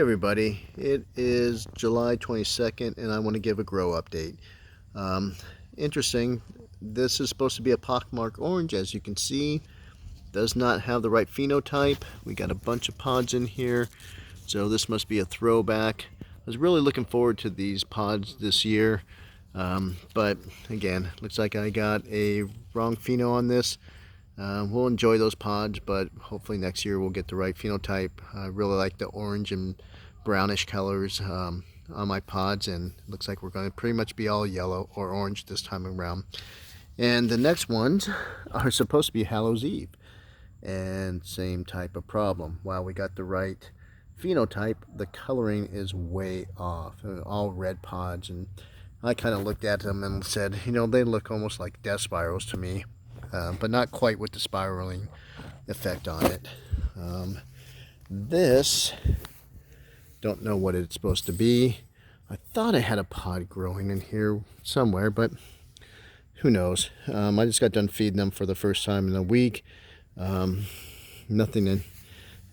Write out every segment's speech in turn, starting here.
everybody, it is July 22nd and I want to give a grow update. Um, Interesting, this is supposed to be a pockmark orange. As you can see, does not have the right phenotype. We got a bunch of pods in here, so this must be a throwback. I was really looking forward to these pods this year, but again, looks like I got a wrong pheno on this. We'll enjoy those pods, but hopefully next year we'll get the right phenotype. I really like the orange and brownish colors on my pods, and it looks like we're going to pretty much be all yellow or orange this time around. And the next ones are supposed to be Hallows Eve, and same type of problem. While we got the right phenotype, the coloring is way off. All red pods, and I kind of looked at them and said, you know, they look almost like death spirals to me. But not quite with the spiraling effect on it. This, don't know what it's supposed to be. I thought I had a pod growing in here somewhere, but who knows. I just got done feeding them for the first time in a week. Nothing in,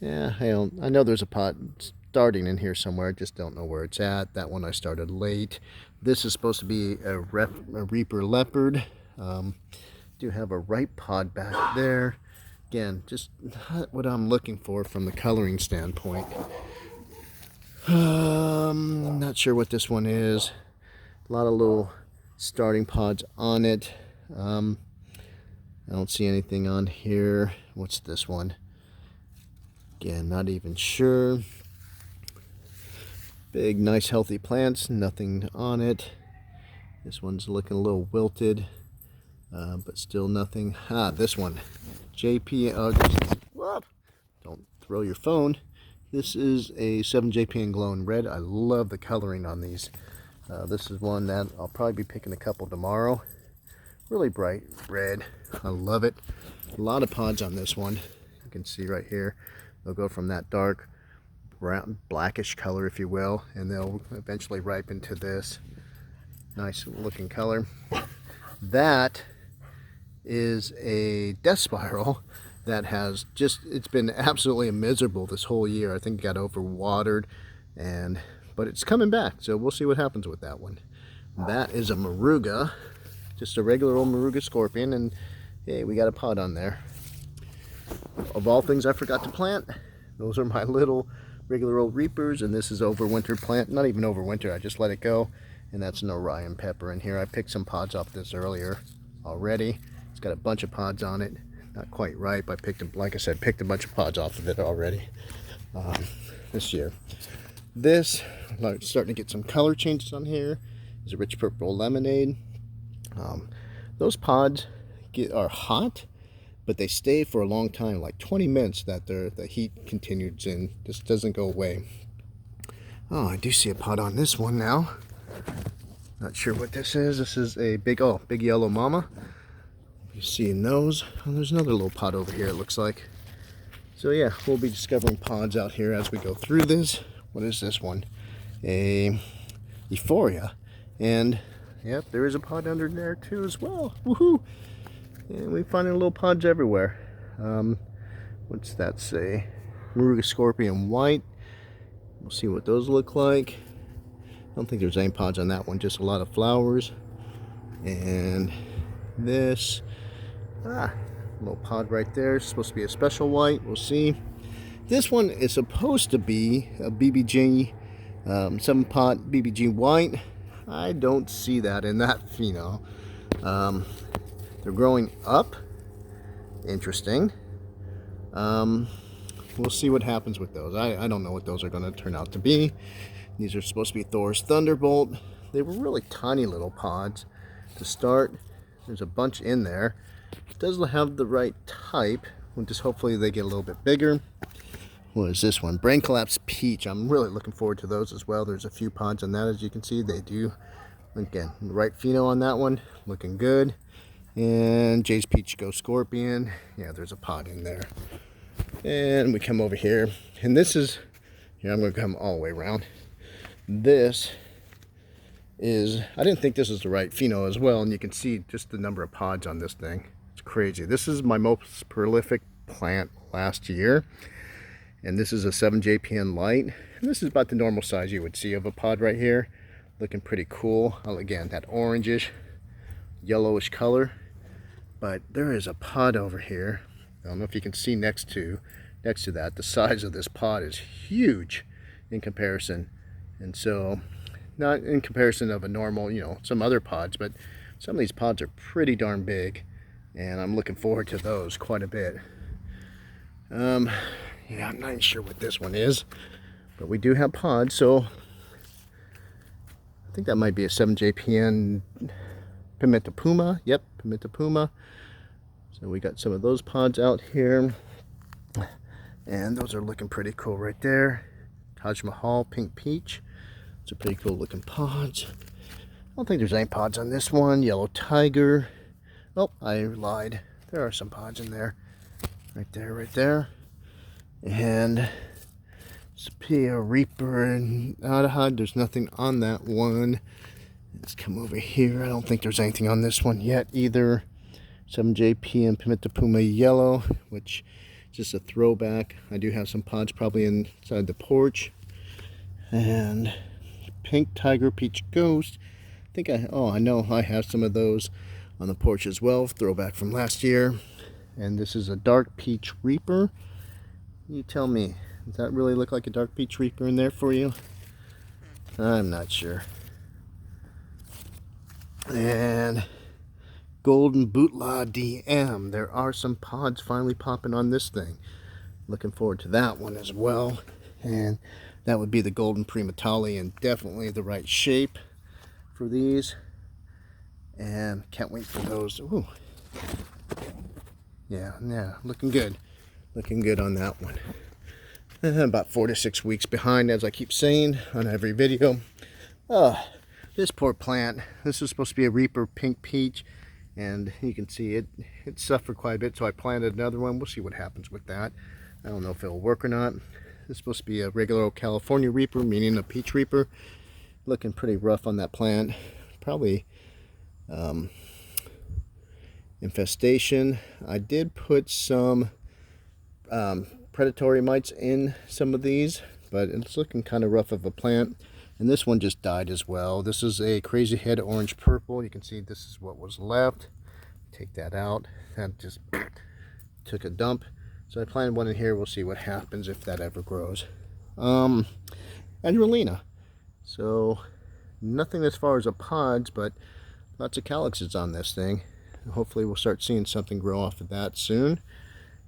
yeah, I know there's a pod starting in here somewhere. I just don't know where it's at. That one I started late. This is supposed to be a Reaper Leopard. Do have a ripe pod back there. Again, just not what I'm looking for from the coloring standpoint. Not sure what this one is. A lot of little starting pods on it. I don't see anything on here. What's this one? Again, not even sure. Big, nice, healthy plants. Nothing on it. This one's looking a little wilted. But still nothing. This one, JP. Whoop. Don't throw your phone. This is a 7JPN Glowing Red. I love the coloring on these. This is one that I'll probably be picking a couple tomorrow. Really bright red. I love it. A lot of pods on this one. You can see right here. They'll go from that dark brown, blackish color, if you will, and they'll eventually ripen to this nice looking color. That is a death spiral that has just, it's been absolutely miserable this whole year. I think it got overwatered, but it's coming back, so we'll see what happens with that one. That is a Moruga, just a regular old Moruga scorpion, and hey, we got a pod on there. Of all things I forgot to plant, those are my little regular old Reapers, and this is overwintered plant. Not even overwintered, I just let it go. And that's an Orion pepper in here. I picked some pods off this earlier already. It's got a bunch of pods on it. Not quite ripe. I picked, like I said, picked a bunch of pods off of it already this year. This, I'm starting to get some color changes on here. Is a rich purple lemonade. Those pods are hot, but they stay for a long time, like 20 minutes that the heat continues in. This doesn't go away. Oh, I do see a pod on this one now. Not sure what this is. This is a big yellow mama. You seeing those? Oh, there's another little pod over here, it looks like. So yeah, we'll be discovering pods out here as we go through this. What is this one? A Euphoria. And yep, there is a pod under there too as well. Woohoo! And we're finding little pods everywhere. What's that say? Moruga Scorpion White. We'll see what those look like. I don't think there's any pods on that one, just a lot of flowers. And this, little pod right there, it's supposed to be a special white, we'll see. This one is supposed to be a BBG, 7-pot BBG white. I don't see that in that pheno. They're growing up, interesting. We'll see what happens with those. I don't know what those are going to turn out to be. These are supposed to be Thor's Thunderbolt. They were really tiny little pods to start. There's a bunch in there. It doesn't have the right type. We'll just hopefully they get a little bit bigger. What is this one? Brain Collapse Peach. I'm really looking forward to those as well. There's a few pods on that, as you can see. They do, again, the right pheno on that one. Looking good. And Jay's Peach Go Scorpion. Yeah, there's a pod in there. And we come over here. And this is, here I'm going to come all the way around. This is, I didn't think this was the right pheno as well, and you can see just the number of pods on this thing. It's crazy. This is my most prolific plant last year, and this is a 7JPN light. And this is about the normal size you would see of a pod right here. Looking pretty cool. Well, again, that orangish, yellowish color. But there is a pod over here. I don't know if you can see next to that. The size of this pod is huge in comparison. And so, not in comparison of a normal, you know, some other pods, but some of these pods are pretty darn big. And I'm looking forward to those quite a bit. Yeah, I'm not sure what this one is, but we do have pods, so I think that might be a 7JPN Pimenta Puma. Yep, Pimenta Puma. So we got some of those pods out here, and those are looking pretty cool right there. Taj Mahal Pink Peach. It's a pretty cool looking pods. I don't think there's any pods on this one. Yellow Tiger. Oh, I lied. There are some pods in there. Right there, right there. And Sophia Reaper and Adahad. There's nothing on that one. Let's come over here. I don't think there's anything on this one yet either. 7JP and Pimenta Puma Yellow, which is just a throwback. I do have some pods probably inside the porch. And Pink Tiger Peach Ghost. I know I have some of those on the porch as well. Throwback from last year. And this is a Dark Peach Reaper. You tell me, does that really look like a Dark Peach Reaper in there for you? I'm not sure. And Golden Bootla DM. There are some pods finally popping on this thing. Looking forward to that one as well. And that would be the Golden Primatali, and definitely the right shape for these. And can't wait for those. Ooh. Yeah, looking good. Looking good on that one. About 4 to 6 weeks behind, as I keep saying on every video. This poor plant. This is supposed to be a Reaper Pink Peach, and you can see it suffered quite a bit, so I planted another one. We'll see what happens with that. I don't know if it'll work or not. This is supposed to be a regular old California Reaper, meaning a Peach Reaper. Looking pretty rough on that plant. Probably infestation. I did put some predatory mites in some of these, but it's looking kind of rough of a plant. And this one just died as well. This is a Crazy Head Orange Purple. You can see this is what was left. Take that out. That just took a dump. So I planted one in here. We'll see what happens if that ever grows. Andrelina. So nothing as far as a pods, but lots of calyxes on this thing. Hopefully we'll start seeing something grow off of that soon.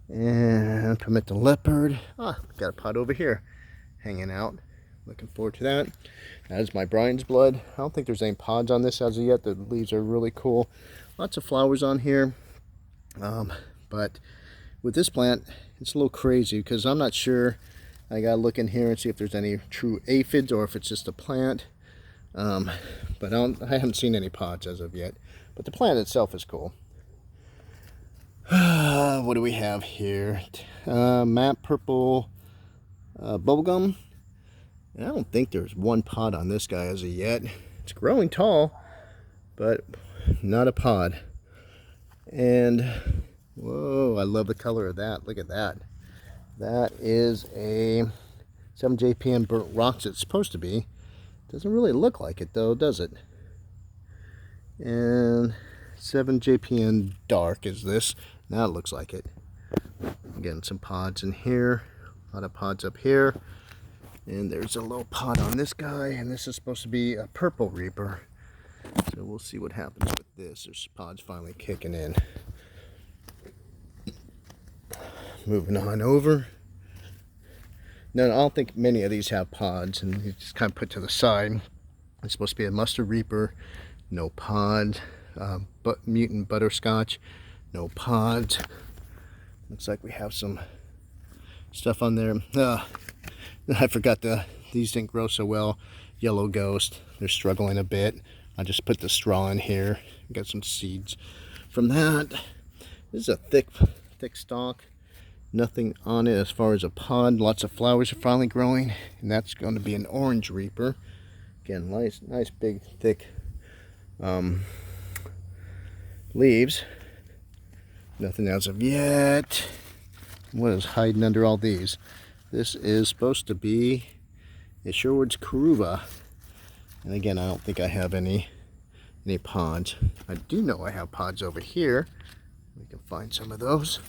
And Pimenta Leopard. Got a pod over here hanging out. Looking forward to that. That is my Brian's Blood. I don't think there's any pods on this as of yet. The leaves are really cool. Lots of flowers on here. But with this plant, it's a little crazy because I'm not sure. I gotta look in here and see if there's any true aphids or if it's just a plant. But I haven't seen any pods as of yet. But the plant itself is cool. What do we have here? Matte Purple Bubblegum. And I don't think there's one pod on this guy as of yet. It's growing tall, but not a pod. And whoa, I love the color of that. Look at that. That is a 7JPN Burnt Rocks. It's supposed to be. Doesn't really look like it though, does it? And 7JPN Dark is this. Now it looks like it. Again, some pods in here. A lot of pods up here. And there's a little pod on this guy. And this is supposed to be a Purple Reaper. So we'll see what happens with this. There's pods finally kicking in. Moving on over. No, I don't think many of these have pods. And you just kind of put to the side. It's supposed to be a Mustard Reaper. No pods. Mutant Butterscotch. No pods. Looks like we have some stuff on there. I forgot these didn't grow so well. Yellow Ghost. They're struggling a bit. I just put the straw in here. Got some seeds from that. This is a thick stalk. Nothing on it as far as a pod. Lots of flowers are finally growing. And that's going to be an Orange Reaper. Again, nice big thick leaves. Nothing as of yet. What is hiding under all these? This is supposed to be a Sherwood's Karuva. And again, I don't think I have any pods. I do know I have pods over here. We can find some of those.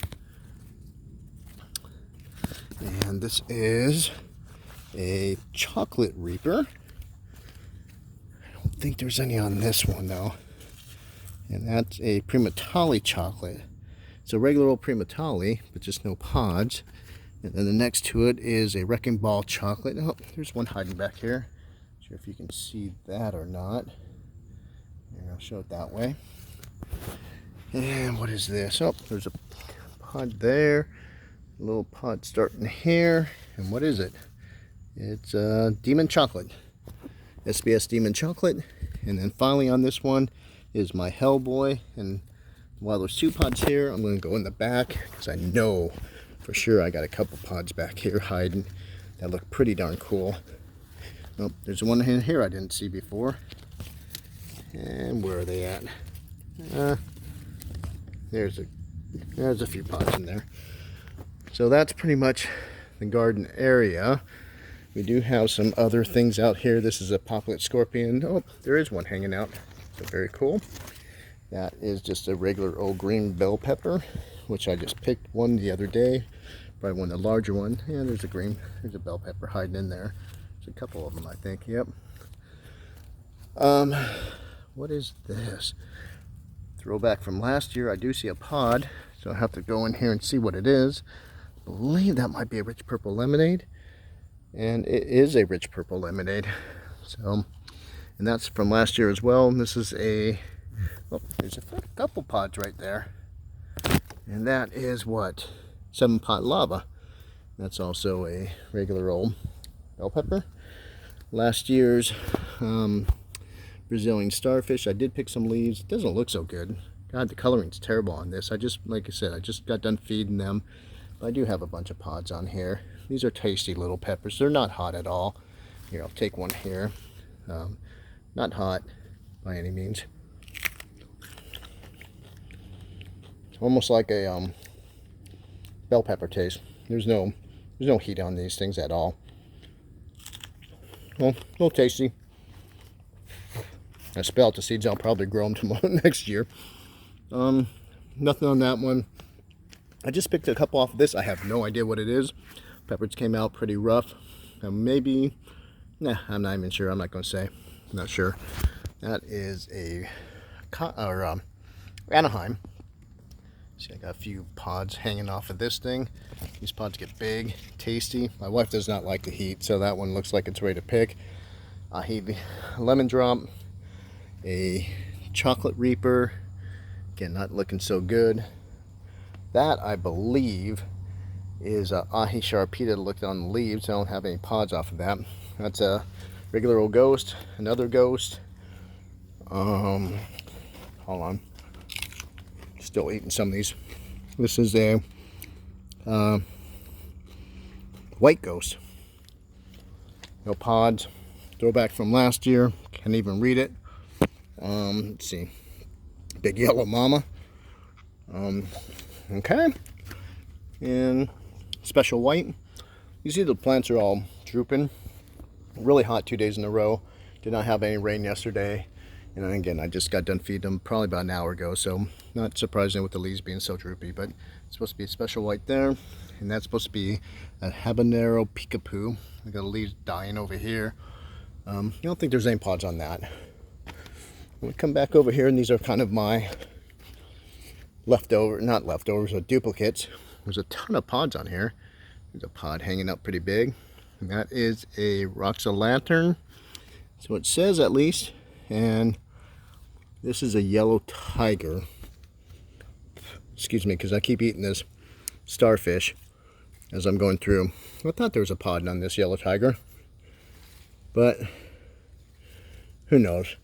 And this is a chocolate reaper. I don't think there's any on this one though. And that's a Primatali chocolate. It's a regular old Primatali, but just no pods. And then the next to it is a Wrecking Ball chocolate. Oh, there's one hiding back here. Not sure if you can see that or not. Here, I'll show it that way. And what is this? Oh, there's a pod there. A little pod starting here. And what is it? It's Demon Chocolate. SBS Demon Chocolate. And then finally on this one is my Hellboy. And while there's 2 pods here, I'm going to go in the back because I know for sure I got a couple pods back here hiding that look pretty darn cool. Oh, there's one in here I didn't see before. And where are they at? There's a few pods in there. So that's pretty much the garden area. We do have some other things out here. This is a Poplet Scorpion. Oh, there is one hanging out. So very cool. That is just a regular old green bell pepper, which I just picked one the other day. Probably one of the larger ones. Yeah, there's a bell pepper hiding in there. There's a couple of them, I think. Yep. What is this? Throwback from last year. I do see a pod, so I'll have to go in here and see what it is. I believe that might be a rich purple lemonade. And it is a rich purple lemonade. So, and that's from last year as well. And this is a, oh, there's a couple pods right there. And that is what? 7-pot lava. That's also a regular old bell pepper. Last year's Brazilian starfish. I did pick some leaves. It doesn't look so good. God, the coloring's terrible on this. Like I said, I just got done feeding them. But I do have a bunch of pods on here. These are tasty little peppers. They're not hot at all. Here, I'll take one here. Not hot by any means. It's almost like a bell pepper taste. There's no heat on these things at all. Well, a little tasty. I spell out the seeds. I'll probably grow them tomorrow next year. Nothing on that one. I just picked a couple off of this. I have no idea what it is. Peppers came out pretty rough. Maybe, nah, I'm not even sure. I'm not going to say. I'm not sure. That is a Anaheim. See, I got a few pods hanging off of this thing. These pods get big, tasty. My wife does not like the heat, so that one looks like it's ready to pick. I have a lemon drop, a chocolate reaper. Again, not looking so good. That, I believe, is Ahi Sharpita. Looked on the leaves. I don't have any pods off of that. That's a regular old ghost. Another ghost. Hold on. Still eating some of these. This is a white ghost. No pods. Throwback from last year. Can't even read it. Let's see. Big Yellow Mama. Okay. And special white. You see the plants are all drooping. Really hot 2 days in a row. Did not have any rain yesterday. And again, I just got done feeding them probably about an hour ago, so not surprising with the leaves being so droopy, but it's supposed to be a special white there, and that's supposed to be a habanero peekapoo. I got the leaves dying over here. I don't think there's any pods on that. When we come back over here, and these are kind of my not leftovers, but duplicates. There's a ton of pods on here. There's a pod hanging up pretty big, and that is a Roxalantern. So it says at least, and this is a yellow tiger. Excuse me, because I keep eating this starfish as I'm going through. I thought there was a pod on this yellow tiger, but who knows?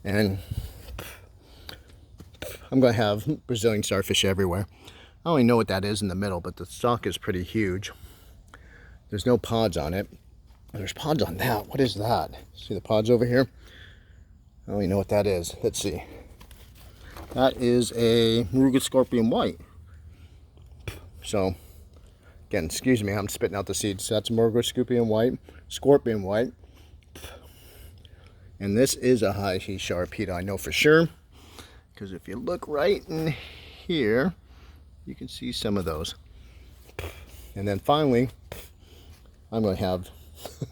And I'm going to have Brazilian starfish everywhere. I only know what that is in the middle, but the stalk is pretty huge. There's no pods on it. There's pods on that. What is that? See the pods over here? I don't even know what that is. Let's see. That is a Moruga Scorpion White. So, Again, excuse me, I'm spitting out the seeds. So that's Murgo Scorpion White. And this is a high heat Sharpedo, I know for sure. Because if you look right in here, you can see some of those. And then finally, I'm going to have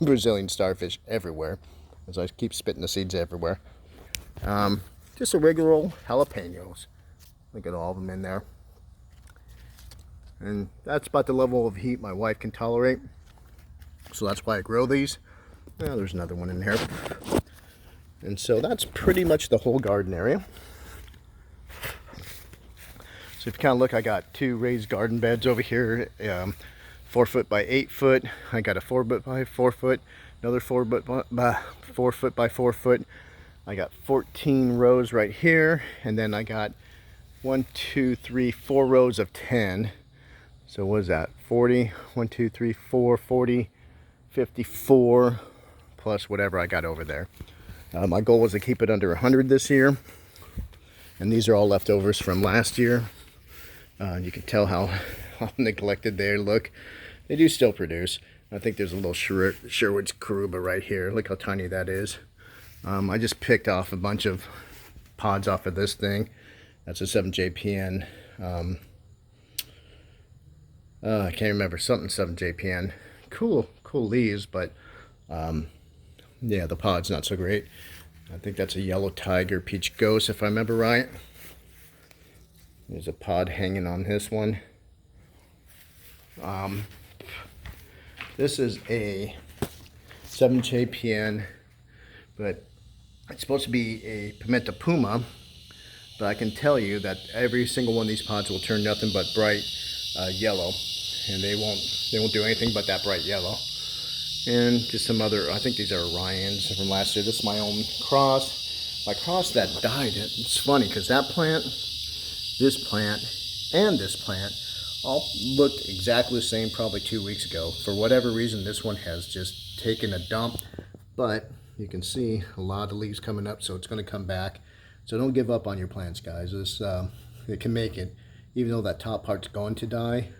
Brazilian starfish everywhere, as I keep spitting the seeds everywhere. Just a regular old jalapenos. Look at all of them in there. And that's about the level of heat my wife can tolerate. So that's why I grow these. Oh, there's another one in here. And so that's pretty much the whole garden area. So if you kind of look, I got 2 raised garden beds over here, 4 foot by 8 foot. I got a 4 foot by 4 foot, another 4 foot by 4 foot. I got 14 rows right here, and then I got 1, 2, 3, 4 rows of 10. So what is that? 40, 1, 2, 3, 4, 40, 54, plus whatever I got over there. My goal was to keep it under 100 this year, and these are all leftovers from last year. You can tell how neglected they look. They do still produce. I think there's a little Sherwood's Karuba right here. Look how tiny that is. I just picked off a bunch of pods off of this thing. That's a 7JPN. I can't remember, something 7JPN. Cool leaves, but yeah, the pod's not so great. I think that's a Yellow Tiger Peach Ghost, if I remember right. There's a pod hanging on this one. This is a 7JPN, but it's supposed to be a Pimenta Puma, but I can tell you that every single one of these pods will turn nothing but bright yellow, and they won't do anything but that bright yellow. And just some other, I think these are Orions from last year. This is my own cross. My cross that died, it's funny because that plant, this plant, and this plant all looked exactly the same probably 2 weeks ago. For whatever reason, this one has just taken a dump, but you can see a lot of leaves coming up, so it's going to come back. So don't give up on your plants, guys. This it can make it, even though that top part's going to die.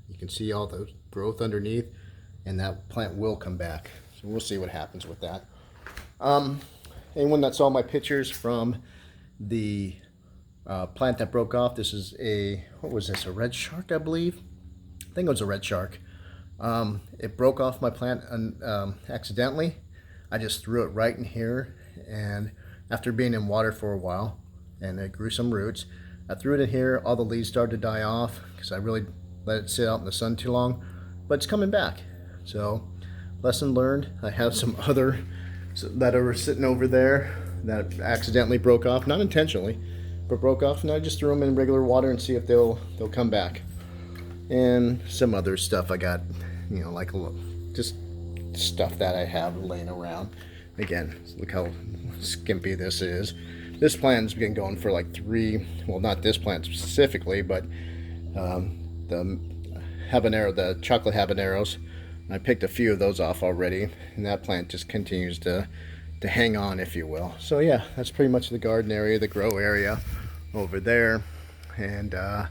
You can see all the growth underneath, and that plant will come back. So we'll see what happens with that. Anyone that saw my pictures from the plant that broke off, this is a, what was this, a red shark, I believe? I think it was a red shark. It broke off my plant accidentally. I just threw it right in here, and after being in water for a while, and it grew some roots, I threw it in here. All the leaves started to die off because I really let it sit out in the sun too long, but it's coming back. So lesson learned. I have some other that are sitting over there that accidentally broke off, not intentionally, but broke off, and I just threw them in regular water and see if they'll come back. And some other stuff I got, you know, like a little, just stuff that I have laying around. Again, look how skimpy this is. This plant's been going for like 3, well, not this plant specifically, but the habanero, the chocolate habaneros. I picked a few of those off already, and that plant just continues to hang on, if you will. So yeah, that's pretty much the garden area, the grow area over there, and a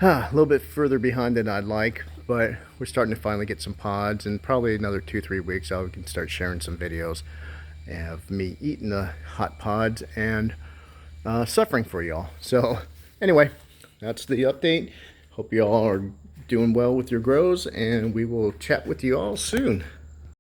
little bit further behind than I'd like, but we're starting to finally get some pods, and probably another 2-3 weeks I can start sharing some videos of me eating the hot pods and suffering for y'all. So anyway, that's the update. Hope you all are doing well with your grows, and we will chat with you all soon.